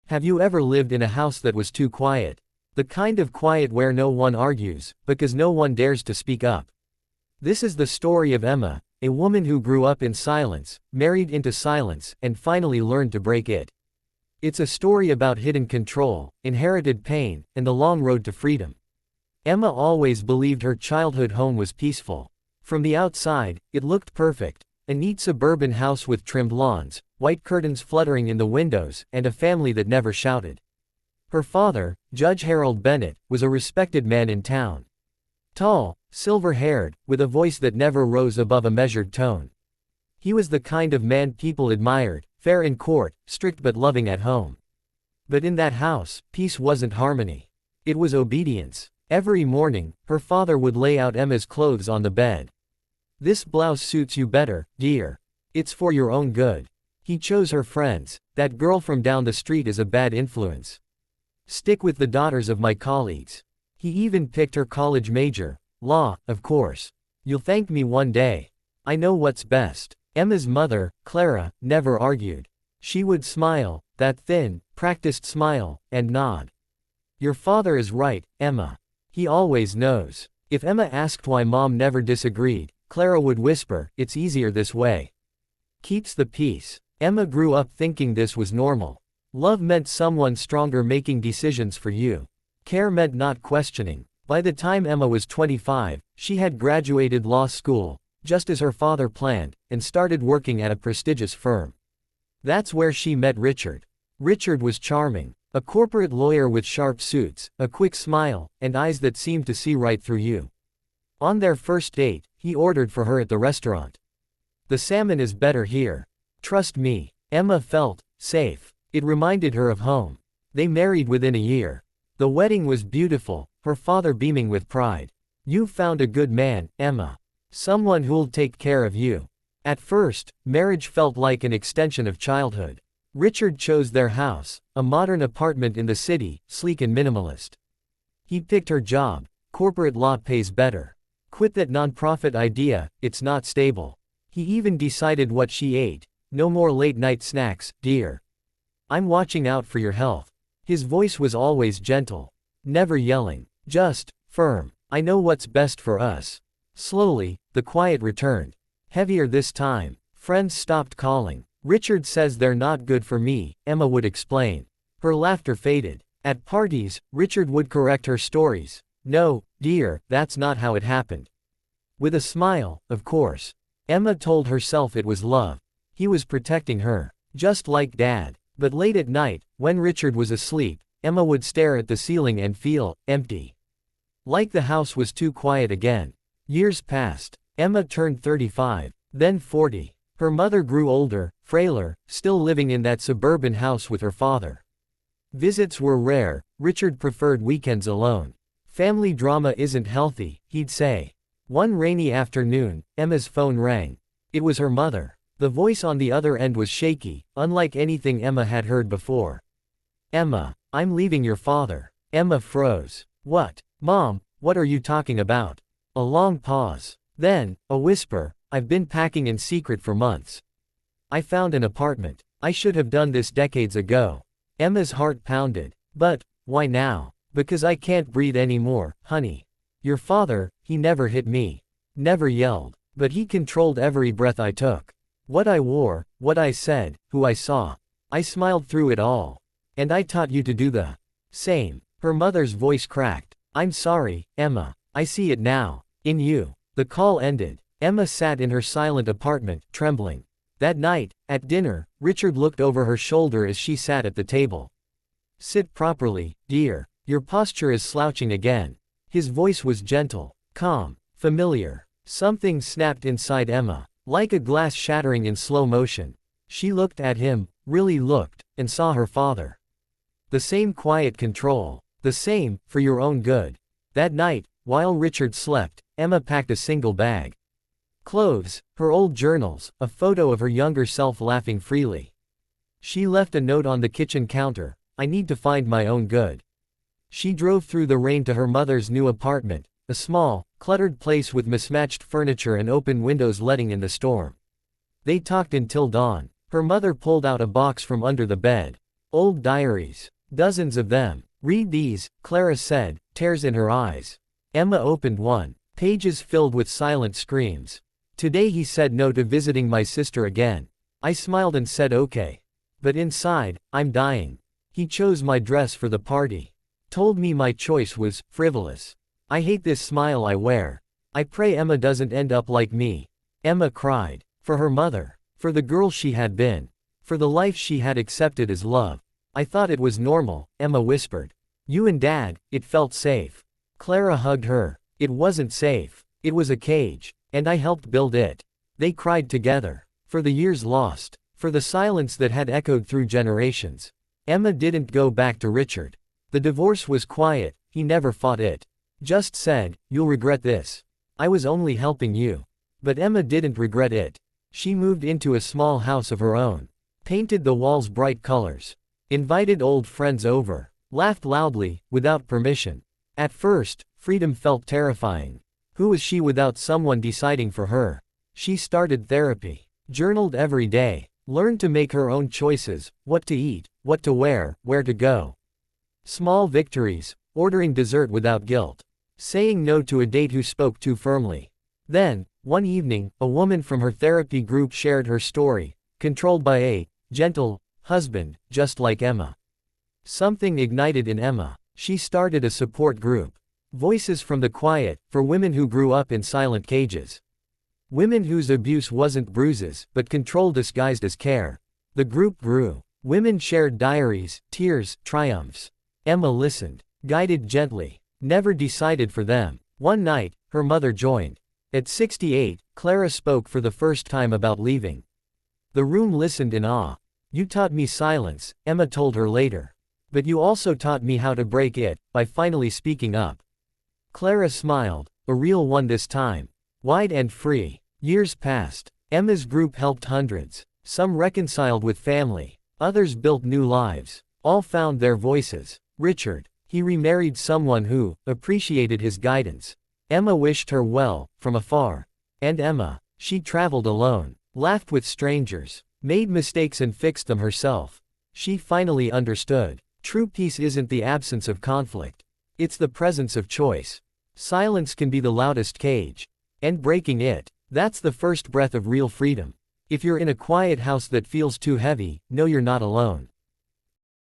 Have you ever lived in a house that was too quiet? The kind of quiet where no one argues, because no one dares to speak up. This is the story of Emma, a woman who grew up in silence, married into silence, and finally learned to break it. It's a story about hidden control, inherited pain, and the long road to freedom. Emma always believed her childhood home was peaceful. From the outside, it looked perfect. A neat suburban house with trimmed lawns, white curtains fluttering in the windows, and a family that never shouted. Her father, Judge Harold Bennett, was a respected man in town. Tall, silver-haired, with a voice that never rose above a measured tone. He was the kind of man people admired, fair in court, strict but loving at home. But in that house, peace wasn't harmony. It was obedience. Every morning, her father would lay out Emma's clothes on the bed. "This blouse suits you better, dear. It's for your own good." He chose her friends. "That girl from down the street is a bad influence. Stick with the daughters of my colleagues." He even picked her college major. Law, of course. "You'll thank me one day. I know what's best." Emma's mother, Clara, never argued. She would smile, that thin, practiced smile, and nod. "Your father is right, Emma. He always knows." If Emma asked why Mom never disagreed, Clara would whisper, "It's easier this way. Keeps the peace." Emma grew up thinking this was normal. Love meant someone stronger making decisions for you. Care meant not questioning. By the time Emma was 25, she had graduated law school, just as her father planned, and started working at a prestigious firm. That's where she met Richard. Richard was charming. A corporate lawyer with sharp suits, a quick smile, and eyes that seemed to see right through you. On their first date, he ordered for her at the restaurant. "The salmon is better here. Trust me." Emma felt safe. It reminded her of home. They married within a year. The wedding was beautiful, her father beaming with pride. "You've found a good man, Emma. Someone who'll take care of you." At first, marriage felt like an extension of childhood. Richard chose their house, a modern apartment in the city, sleek and minimalist. He picked her job. Corporate law pays better. Quit that nonprofit idea, it's not stable. He even decided what she ate. "No more late-night snacks, dear. I'm watching out for your health." His voice was always gentle. Never yelling. Just firm. "I know what's best for us." Slowly, the quiet returned. Heavier this time. Friends stopped calling. "Richard says they're not good for me," Emma would explain. Her laughter faded. At parties, Richard would correct her stories. "No, dear, that's not how it happened." With a smile, of course. Emma told herself it was love. He was protecting her. Just like Dad. But late at night, when Richard was asleep, Emma would stare at the ceiling and feel empty. Like the house was too quiet again. Years passed. Emma turned 35, then 40. Her mother grew older, frailer, still living in that suburban house with her father. Visits were rare. Richard preferred weekends alone. "Family drama isn't healthy," he'd say. One rainy afternoon, Emma's phone rang. It was her mother. The voice on the other end was shaky, unlike anything Emma had heard before. "Emma, I'm leaving your father." Emma froze. "What? Mom, what are you talking about?" A long pause. Then, a whisper, "I've been packing in secret for months. I found an apartment. I should have done this decades ago." Emma's heart pounded. "But, why now?" "Because I can't breathe anymore, honey. Your father, he never hit me. Never yelled. But he controlled every breath I took. What I wore, what I said, who I saw. I smiled through it all. And I taught you to do the same." Her mother's voice cracked. "I'm sorry, Emma. I see it now. In you." The call ended. Emma sat in her silent apartment, trembling. That night, at dinner, Richard looked over her shoulder as she sat at the table. "Sit properly, dear. Your posture is slouching again." His voice was gentle, calm, familiar. Something snapped inside Emma, like a glass shattering in slow motion. She looked at him, really looked, and saw her father. The same quiet control. The same, for your own good. That night, while Richard slept, Emma packed a single bag. Clothes, her old journals, a photo of her younger self laughing freely. She left a note on the kitchen counter, "I need to find my own good." She drove through the rain to her mother's new apartment, a small, cluttered place with mismatched furniture and open windows letting in the storm. They talked until dawn. Her mother pulled out a box from under the bed. Old diaries. Dozens of them. Read these, Clara said, tears in her eyes. Emma opened one. Pages filled with silent screams. Today he said no to visiting my sister again. I smiled and said okay. But inside, I'm dying. He chose my dress for the party. Told me my choice was frivolous. I hate this smile I wear. I pray Emma doesn't end up like me. Emma cried. For her mother. For the girl she had been. For the life she had accepted as love. I thought it was normal, Emma whispered. You and Dad, it felt safe. Clara hugged her. It wasn't safe. It was a cage. And I helped build it. They cried together. For the years lost. For the silence that had echoed through generations. Emma didn't go back to Richard. The divorce was quiet, he never fought it. Just said, you'll regret this. I was only helping you. But Emma didn't regret it. She moved into a small house of her own. Painted the walls bright colors. Invited old friends over. Laughed loudly, without permission. At first, freedom felt terrifying. Who was she without someone deciding for her? She started therapy. Journaled every day. Learned to make her own choices, what to eat, what to wear, where to go. Small victories. Ordering dessert without guilt. Saying no to a date who spoke too firmly. Then, one evening, a woman from her therapy group shared her story, controlled by a gentle husband, just like Emma. Something ignited in Emma. She started a support group. Voices from the quiet, for women who grew up in silent cages. Women whose abuse wasn't bruises, but control disguised as care. The group grew. Women shared diaries, tears, triumphs. Emma listened. Guided gently. Never decided for them. One night, her mother joined. At 68, Clara spoke for the first time about leaving. The room listened in awe. You taught me silence, Emma told her later. But you also taught me how to break it, by finally speaking up. Clara smiled, a real one this time. Wide and free. Years passed. Emma's group helped hundreds. Some reconciled with family. Others built new lives. All found their voices. Richard. He remarried someone who appreciated his guidance. Emma wished her well, from afar. And Emma. She traveled alone. Laughed with strangers. Made mistakes and fixed them herself. She finally understood. True peace isn't the absence of conflict. It's the presence of choice. Silence can be the loudest cage. And breaking it, that's the first breath of real freedom. If you're in a quiet house that feels too heavy, know you're not alone.